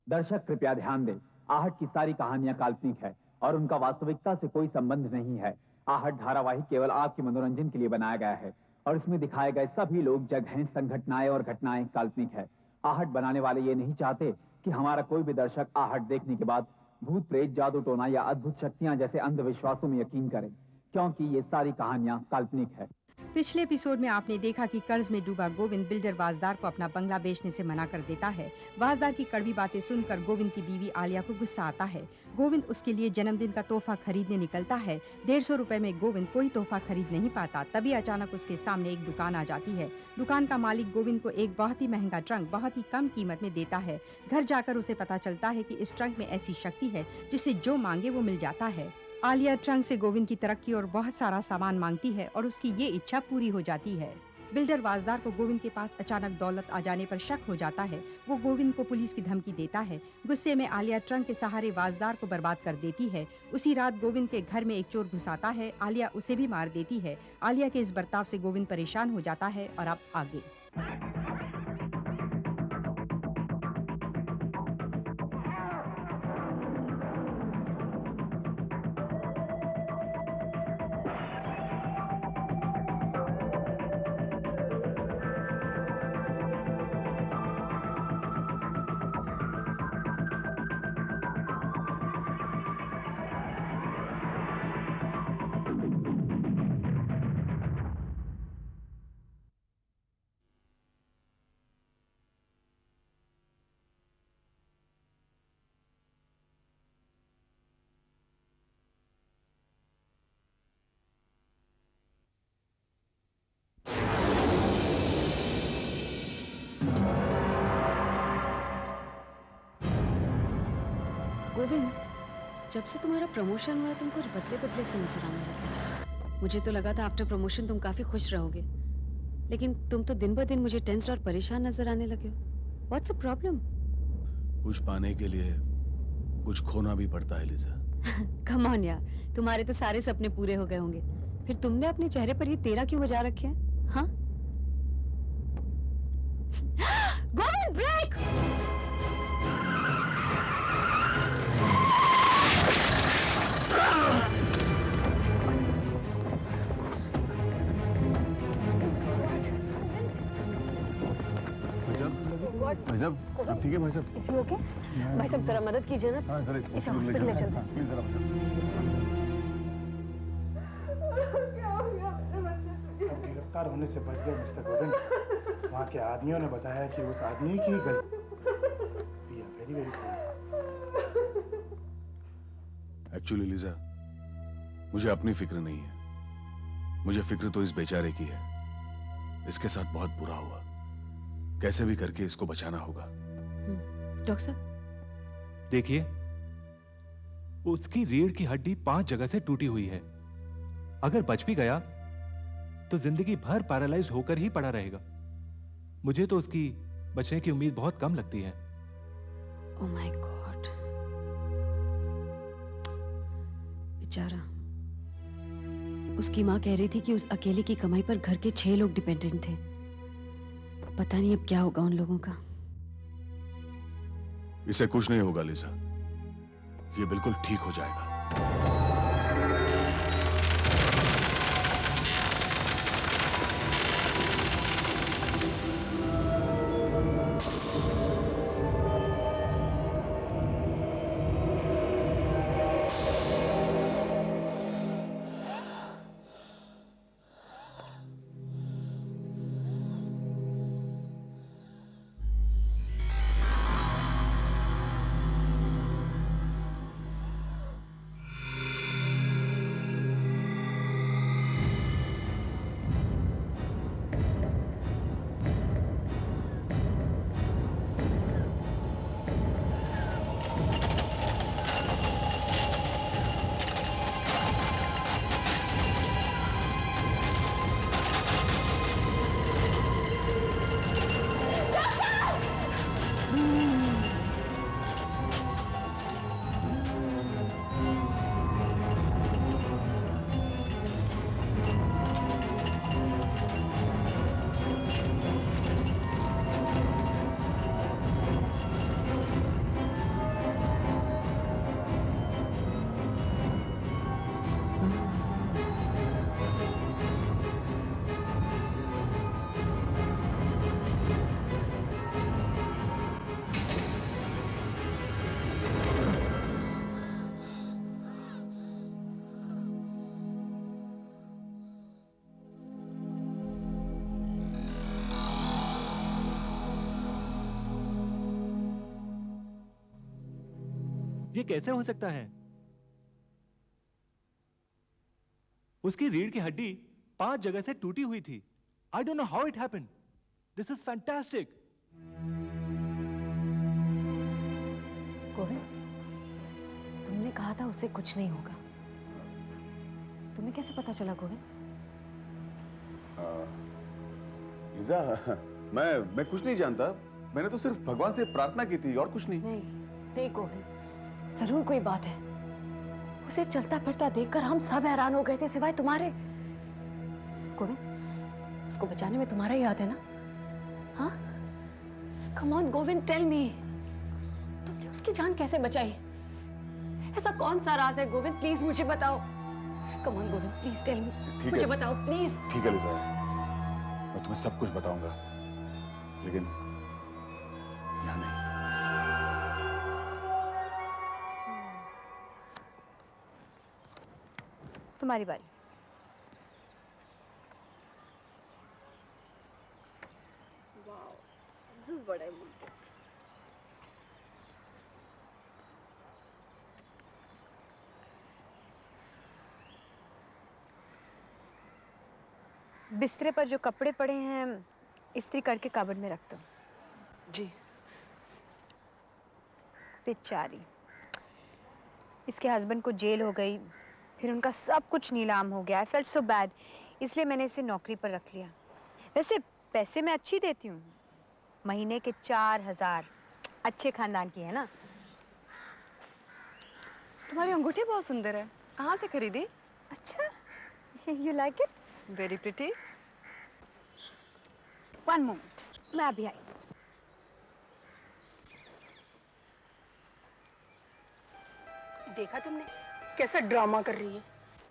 दर्शक कृपया ध्यान दें, आहट की सारी कहानियां काल्पनिक है और उनका वास्तविकता से कोई संबंध नहीं है। आहट धारावाहिक केवल आपके मनोरंजन के लिए बनाया गया है और इसमें दिखाए गए सभी लोग, जगहें, संघटनाएं और घटनाएं काल्पनिक है। आहट बनाने वाले ये नहीं चाहते कि हमारा कोई भी दर्शक आहट देखने के बाद भूत प्रेत, जादू टोना या अद्भुत शक्तियां जैसे अंधविश्वासों में यकीन करें, क्योंकि ये सारी कहानियां काल्पनिक है। पिछले एपिसोड में आपने देखा कि कर्ज में डूबा गोविंद बिल्डर वाजदार को अपना बंगला बेचने से मना कर देता है। वाजदार की कड़वी बातें सुनकर गोविंद की बीवी आलिया को गुस्सा आता है। गोविंद उसके लिए जन्मदिन का तोहफा खरीदने निकलता है। 150 रुपए में गोविंद कोई तोहफा खरीद नहीं पाता। तभी अचानक उसके सामने एक दुकान आ जाती है। दुकान का मालिक गोविंद को एक बहुत ही महंगा ट्रंक बहुत ही कम कीमत में देता है। घर जाकर उसे पता चलता है कि इस ट्रंक में ऐसी शक्ति है जिससे जो मांगे वो मिल जाता है। आलिया ट्रंक से गोविंद की तरक्की और बहुत सारा सामान मांगती है और उसकी ये इच्छा पूरी हो जाती है। बिल्डर वाजदार को गोविंद के पास अचानक दौलत आ जाने पर शक हो जाता है। वो गोविंद को पुलिस की धमकी देता है। गुस्से में आलिया ट्रंक के सहारे वाजदार को बर्बाद कर देती है। उसी रात गोविंद के घर में एक चोर घुस आता है। आलिया उसे भी मार देती है। आलिया के इस बर्ताव से गोविंद परेशान हो जाता है। और अब आगे गोविंद, जब से तुम्हारा प्रमोशन हुआ तुम कुछ बदले बदले से नजर आने लगे। मुझे तो लगा था आफ्टर प्रमोशन तुम काफी खुश रहोगे, लेकिन तुम तो दिन ब दिन मुझे टेंस और परेशान नजर आने लगे हो। What's the problem? कुछ पाने के लिए कुछ खोना भी पड़ता है लिजा। कम ऑन यार, तुम्हारे तो सारे सपने पूरे हो गए होंगे, फिर तुमने अपने चेहरे पर ये तेरा क्यों बजा रखे हैं? हाँ? गोविंद, ब्रेक! भाई साहब, आप ठीक है भाई साहब? इसी ओके? भाई साहब जरा मदद कीजिए ना। हाँ, जरा इसे हॉस्पिटल ले चलते हैं। प्लीज जरा गिरफ्तार होने से बच गए मिस्टर गोविंद। वहाँ के आदमियों ने बताया कि उस आदमी की गलती। Very very sorry. Actually Lija, मुझे अपनी फिक्र नहीं है। मुझे फिक्र तो इस बेचारे की है। इसके साथ बहुत बुरा हुआ। कैसे भी करके इसको बचाना होगा। डॉक्टर साहब, देखिए, उसकी रीढ़ की हड्डी 5 जगह से टूटी हुई है। अगर बच भी गया तो जिंदगी भर पैरालाइज होकर ही पड़ा रहेगा। मुझे तो उसकी बचने की उम्मीद बहुत कम लगती है। ओह माय गॉड, बेचारा। उसकी माँ कह रही थी कि उस अकेले की कमाई पर घर के 6 लोग डिपेंडेंट थे। पता नहीं अब क्या होगा उन लोगों का। इसे कुछ नहीं होगा लिजा, ये बिल्कुल ठीक हो जाएगा। ये कैसे हो सकता है? उसकी रीढ़ की हड्डी 5 जगह से टूटी हुई थी। I don't know how it happened. This is fantastic. Govind, तुमने कहा था उसे कुछ नहीं होगा। तुम्हें कैसे पता चला गोविंद? लिजा, मैं कुछ नहीं जानता। मैंने तो सिर्फ भगवान से प्रार्थना की थी और कुछ नहीं। नहीं नहीं गोविंद, जरूर कोई बात है। उसे चलता फिरता देखकर हम सब हैरान हो गए थे सिवाय तुम्हारे। गोविंद, उसको बचाने में तुम्हारा ही हाथ है ना? हाँ? Come on Govind, tell me, तुमने उसकी जान कैसे बचाई? ऐसा कौन सा राज है गोविंद? प्लीज मुझे बताओ। Come on Govind, please tell me, मुझे बताओ प्लीज। ठीक है लिजा, मैं तुम्हें सब कुछ बताऊंगा, लेकिन यहाँ नहीं। तुम्हारी बारी। बिस्तरे पर जो कपड़े पड़े हैं इस्त्री करके कबर्ड में रख दो। जी। बेचारी, इसके हस्बैंड को जेल हो गई, फिर उनका सब कुछ नीलाम हो गया। आई फेल्ट सो बैड, इसलिए मैंने इसे नौकरी पर रख लिया। वैसे पैसे मैं अच्छी देती हूँ, महीने के 4,000। अच्छे खानदान की है ना। तुम्हारी अंगूठी बहुत सुंदर है, कहाँ से खरीदी? अच्छा, you like it? Very pretty. One moment, मैं अभी आई। देखा तुमने कैसा ड्रामा कर रही है?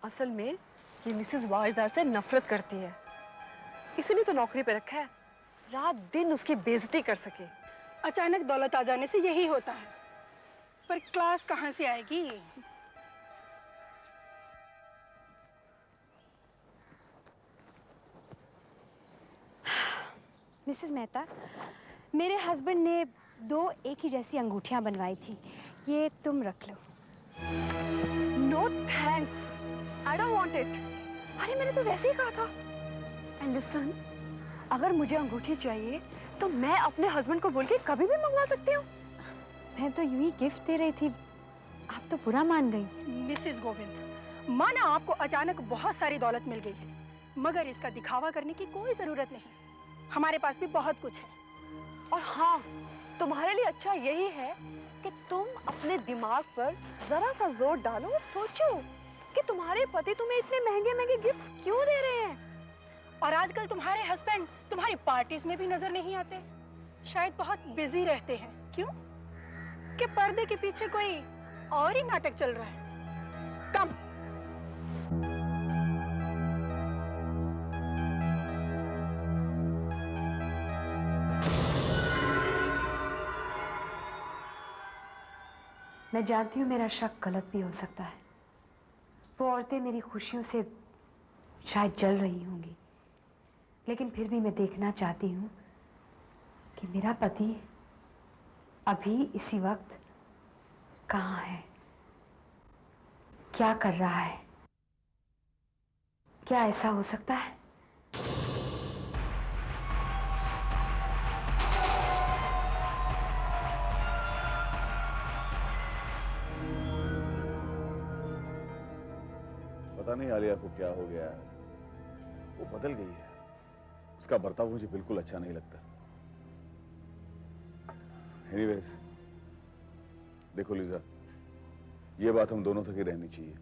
असल में ये मिसेस वाजदार से नफरत करती है, इसीलिए तो नौकरी पे रखा है, रात दिन उसकी बेइज्जती कर सके। अचानक दौलत आ जाने से यही होता है, पर क्लास कहाँ से आएगी? मिसेस मेहता, मेरे हस्बैंड ने 2 एक ही जैसी अंगूठियां बनवाई थी, ये तुम रख लो। No thanks, I don't want it. अरे मैंने तो वैसे ही कहा था। एंड लिसन, अगर मुझे अंगूठी चाहिए तो मैं अपने हस्बैंड को बोल के कभी भी मंगवा सकती हूँ। मैं तो यूं ही गिफ्ट दे रही थी, आप तो बुरा मान गई। मिसेस गोविंद, माना आपको अचानक बहुत सारी दौलत मिल गई है, मगर इसका दिखावा करने की कोई जरूरत नहीं। हमारे पास भी बहुत कुछ है। और हाँ, तुम्हारे लिए अच्छा यही है कि तुम अपने दिमाग पर जरा सा जोर डालो और सोचो कि तुम्हारे पति तुम्हें इतने महंगे महंगे गिफ्ट क्यों दे रहे हैं। और आजकल तुम्हारे हस्बैंड तुम्हारी पार्टीज में भी नजर नहीं आते, शायद बहुत बिजी रहते हैं। क्यों? कि पर्दे के पीछे कोई और ही नाटक चल रहा है। कम। मैं जानती हूँ मेरा शक गलत भी हो सकता है। वो औरतें मेरी खुशियों से शायद जल रही होंगी, लेकिन फिर भी मैं देखना चाहती हूँ कि मेरा पति अभी इसी वक्त कहाँ है, क्या कर रहा है। क्या ऐसा हो सकता है? पता नहीं आलिया को क्या हो गया है, वो बदल गई है। उसका बर्ताव मुझे बिल्कुल अच्छा नहीं लगता। एनीवेज, देखो लिजा, ये बात हम दोनों तक ही रहनी चाहिए।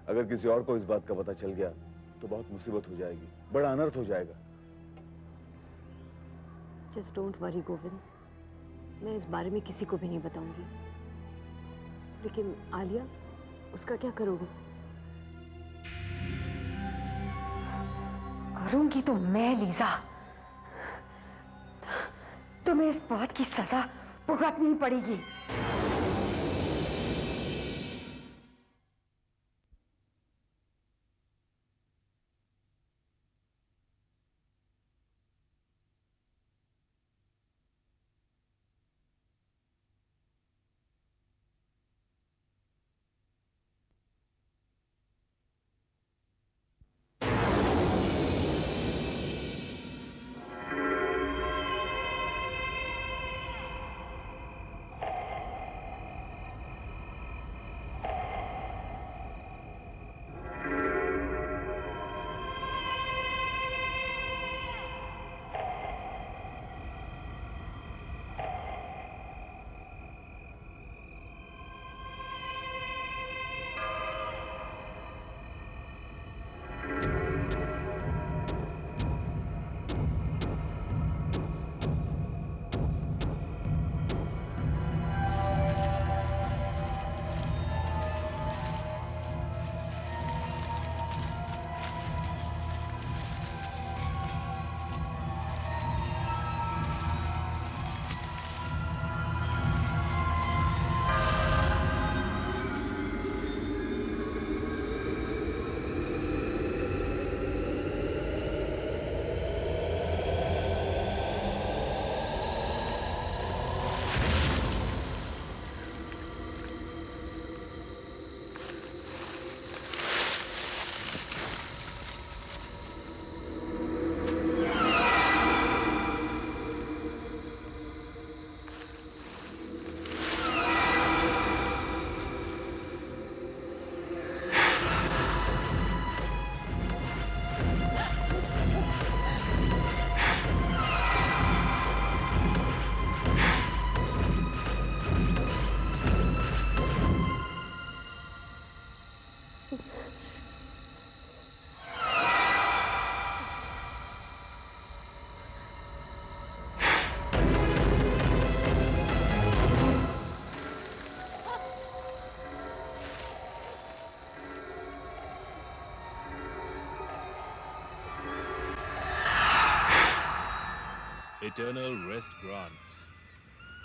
अगर किसी और को इस बात का पता चल गया तो बहुत मुसीबत हो जाएगी, बड़ा अनर्थ हो जाएगा। जस्ट डोंट वरी गोविंद, मैं इस बारे में किसी को भी नहीं बताऊंगी। लेकिन आलिया, उसका क्या करोगे? करूंगी तो मैं लीजा, तुम्हें इस बात की सजा भुगतनी पड़ेगी। eternal rest grant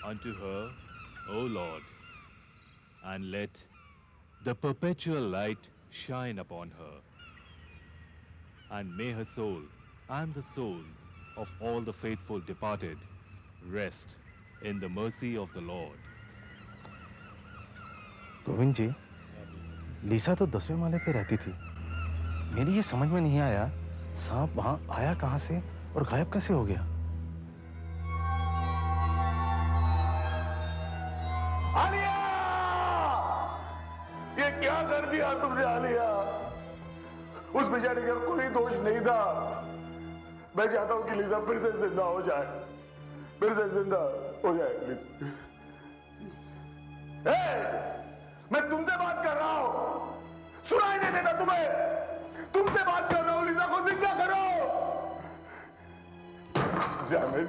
unto her, O Lord, and let the perpetual light shine upon her. And may her soul and the souls of all the faithful departed rest in the mercy of the Lord. Govind जी, लीसा तो 10वें माले पे रहती थी। मेरी ये समझ में नहीं आया, सांप वहां आया कहां से और गायब कैसे हो गया? आलिया! ये क्या कर दिया तुमने आलिया? उस बेचारे का कोई दोष नहीं था। मैं चाहता हूं कि लीसा फिर से जिंदा हो जाए, फिर से जिंदा हो जाए प्लीज। मैं तुमसे बात कर रहा हूं, सुनाई नहीं देता तुम्हें? तुमसे बात कर रहा हूं, लीसा को जिंदा करो। जामिल,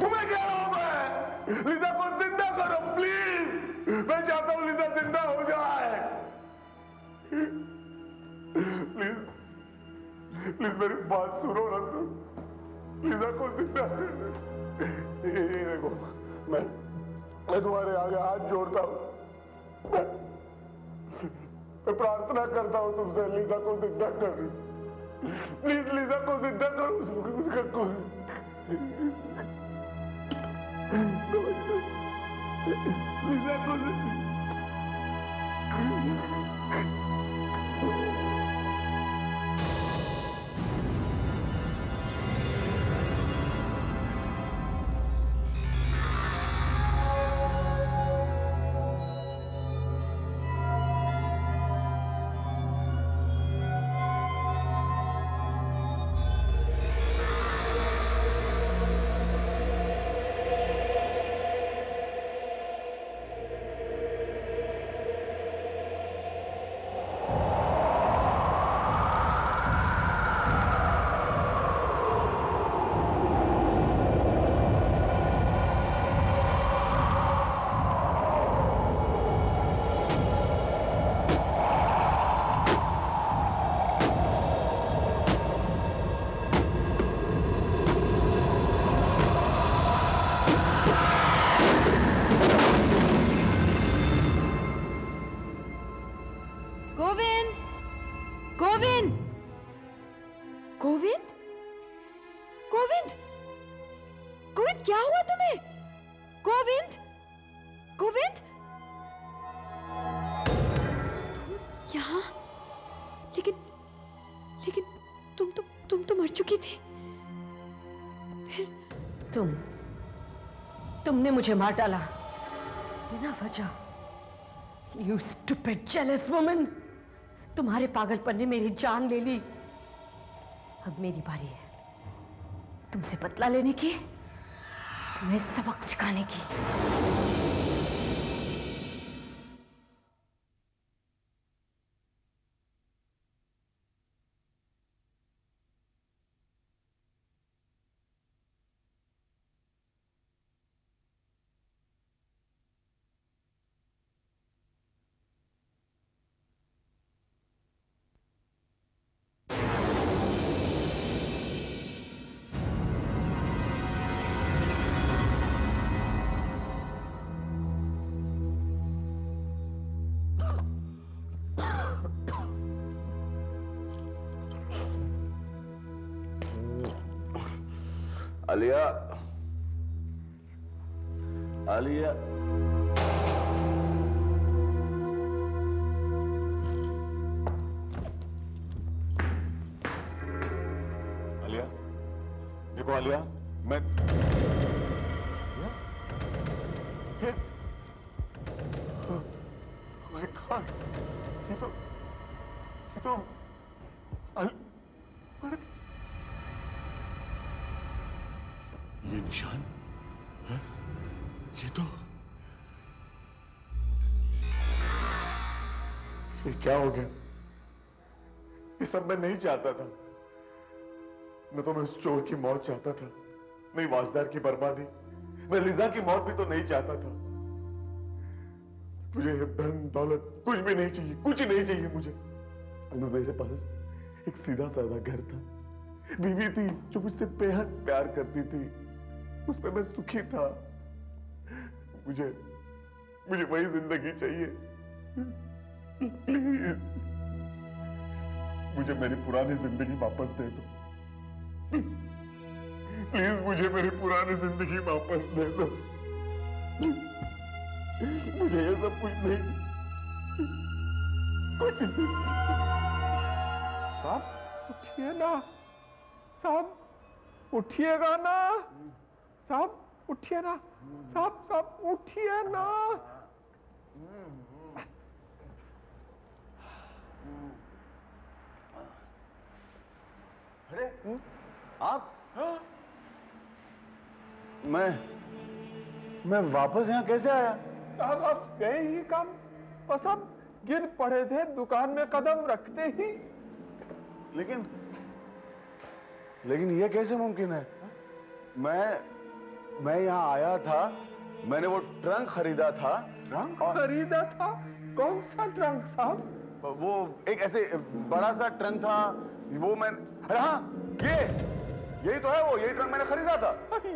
तुम्हें कह रहा हूं मैं, लीसा को जिंदा करो प्लीज। मैं चाहता हूं लीसा जिंदा हो जाए। प्लीज प्लीज मेरी बात सुनो ना तुम। लीसा को जिंदा करो। ये देखो, मैं तुम्हारे आगे हाथ जोड़ता हूं। मैं प्रार्थना करता हूं तुमसे, लीसा को जिंदा करो। प्लीज लीसा को जिंदा करो। उसका कोई लीसा को तुमने मुझे मार डाला बिना वजह। You stupid jealous woman! तुम्हारे पागलपन ने मेरी जान ले ली। अब मेरी बारी है तुमसे बदला लेने की, तुम्हें सबक सिखाने की। आलिया, आलिया, आलिया, देखो आलिया, मैं माय गॉड, ये तो ये निशान है? ये तो ये क्या हो गया? ये सब मैं नहीं चाहता था। न तो मैं उस चोर की मौत चाहता था, नहीं वाजदार की बर्बादी। मैं लिजा की मौत भी तो नहीं चाहता था। मुझे धन दौलत कुछ भी नहीं चाहिए, कुछ नहीं चाहिए मुझे। मेरे पास एक सीधा साधा घर था, बीवी थी जो मुझसे बेहद प्यार करती थी, उस पे मैं सुखी था। मुझे वही जिंदगी चाहिए। प्लीज मुझे मेरी पुरानी जिंदगी वापस दे दो। प्लीज मुझे मेरी पुरानी जिंदगी वापस दे दो। मुझे ये सब कुछ नहीं, कुछ नहीं। साहब उठिए ना, साहब उठिएगा ना, साहब उठिए ना, साहब उठिए ना। अरे आप? मैं वापस यहाँ कैसे आया? साहब आप गए ही काम, बस हम गिर पड़े थे दुकान में कदम रखते ही। लेकिन ये कैसे मुमकिन है? मैं यहाँ आया था, मैंने वो ट्रंक खरीदा था। ट्रंक खरीदा था? कौन सा ट्रंक साहब? वो एक ऐसे बड़ा सा ट्रंक था, वो मैं, अरे हाँ, यही तो है वो, यही ट्रंक मैंने खरीदा था।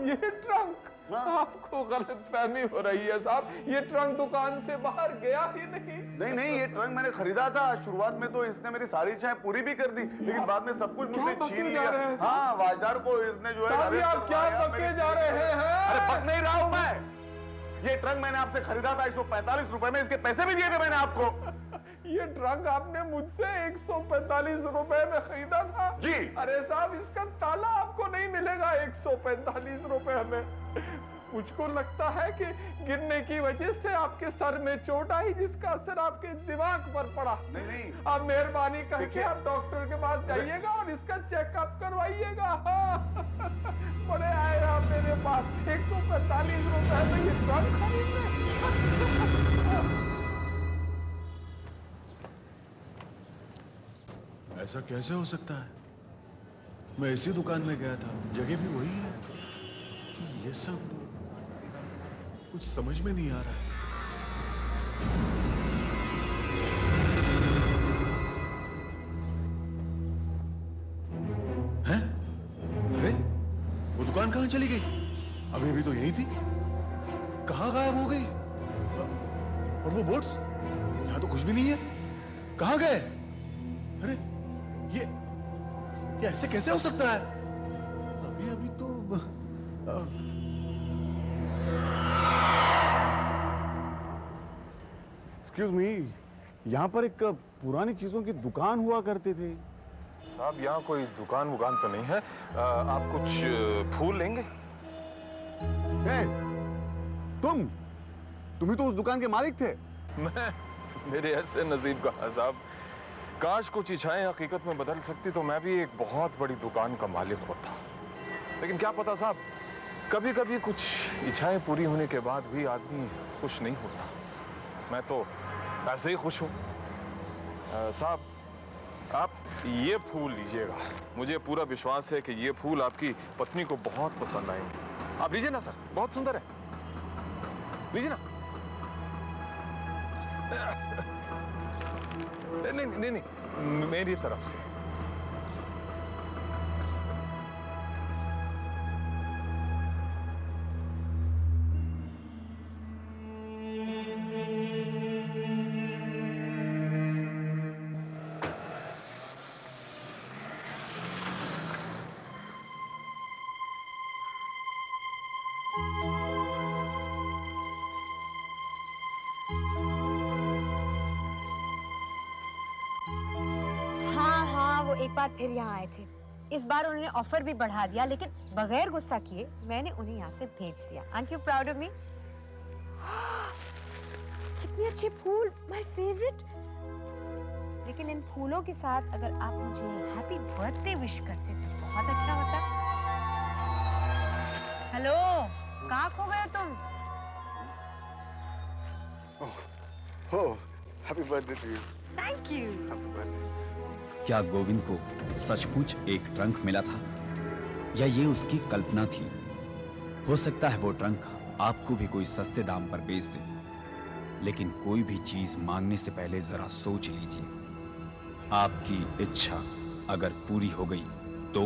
ये ट्रंक? आपको गलतफहमी हो रही है साहब, ये ट्रंक दुकान से बाहर गया ही नहीं। नहीं, ये ट्रंक मैंने खरीदा था। शुरुआत में तो इसने मेरी सारी इच्छाएं पूरी भी कर दी, लेकिन बाद में सब कुछ मुझसे छीन लिया। हाँ, वाजदार को इसने जो है, आप क्या बके जा रहे हैं? अरे बक नहीं रहा हूं मैं। ये ट्रंक मैंने आपसे खरीदा था 145 रुपए में, इसके पैसे भी दिए थे मैंने आपको। ये ट्रंक आपने मुझसे 145 रुपए में खरीदा था? जी। अरे साहब इसका ताला आपको नहीं मिलेगा 145 रुपए में। मुझको लगता है कि गिरने की वजह से आपके सर में चोट आई, जिसका असर आपके दिमाग पर पड़ा। नहीं। आप मेहरबानी करके आप डॉक्टर के पास जाइएगा और इसका चेकअप करवाइएगा। हाँ। बड़े आए आप मेरे पास 145 रुपए में ये ट्रंक खरीदे। ऐसा कैसे हो सकता है? मैं इसी दुकान में गया था, जगह भी वही है। ये सब कुछ समझ में नहीं आ रहा है। हैं? अरे वो दुकान कहां चली गई? अभी भी तो यही थी, कहां गायब हो गई? और वो बोट्स, यहां तो कुछ भी नहीं है, कहां गए? अरे ये ऐसे कैसे हो सकता है? अभी तो एक्सक्यूज मी, यहाँ पर एक पुरानी चीजों की दुकान हुआ करते थे। साहब यहाँ कोई दुकान तो नहीं है। आप कुछ फूल लेंगे? तुम ही तो उस दुकान के मालिक थे। मेरे ऐसे नसीब का साहब, काश कुछ इच्छाएं हकीकत में बदल सकती तो मैं भी एक बहुत बड़ी दुकान का मालिक होता। लेकिन क्या पता साहब, कभी कभी कुछ इच्छाएं पूरी होने के बाद भी आदमी खुश नहीं होता। मैं तो ऐसे ही खुश हूं। साहब आप ये फूल लीजिएगा, मुझे पूरा विश्वास है कि ये फूल आपकी पत्नी को बहुत पसंद आएंगे। आप लीजिए ना सर, बहुत सुंदर है, लीजिए ना। नहीं, मेरी तरफ से। एक बार फिर यहाँ आए थे। इस बार उन्होंने ऑफर भी बढ़ा दिया, लेकिन बगैर गुस्सा किए मैंने उन्हें यहाँ से भेज दिया। Aunt you proud of me? कितने अच्छे फूल, माय फेवरेट। लेकिन इन फूलों के साथ अगर आप मुझे हैप्पी बर्थडे विश करते तो बहुत अच्छा होता। हेलो, कहाँ खो गए तुम? Happy birthday to you. Thank you. Happy birthday. क्या गोविंद को सचमुच एक ट्रंक मिला था या ये उसकी कल्पना थी? हो सकता है वो ट्रंक आपको भी कोई सस्ते दाम पर बेच दे, लेकिन कोई भी चीज मांगने से पहले जरा सोच लीजिए। आपकी इच्छा अगर पूरी हो गई तो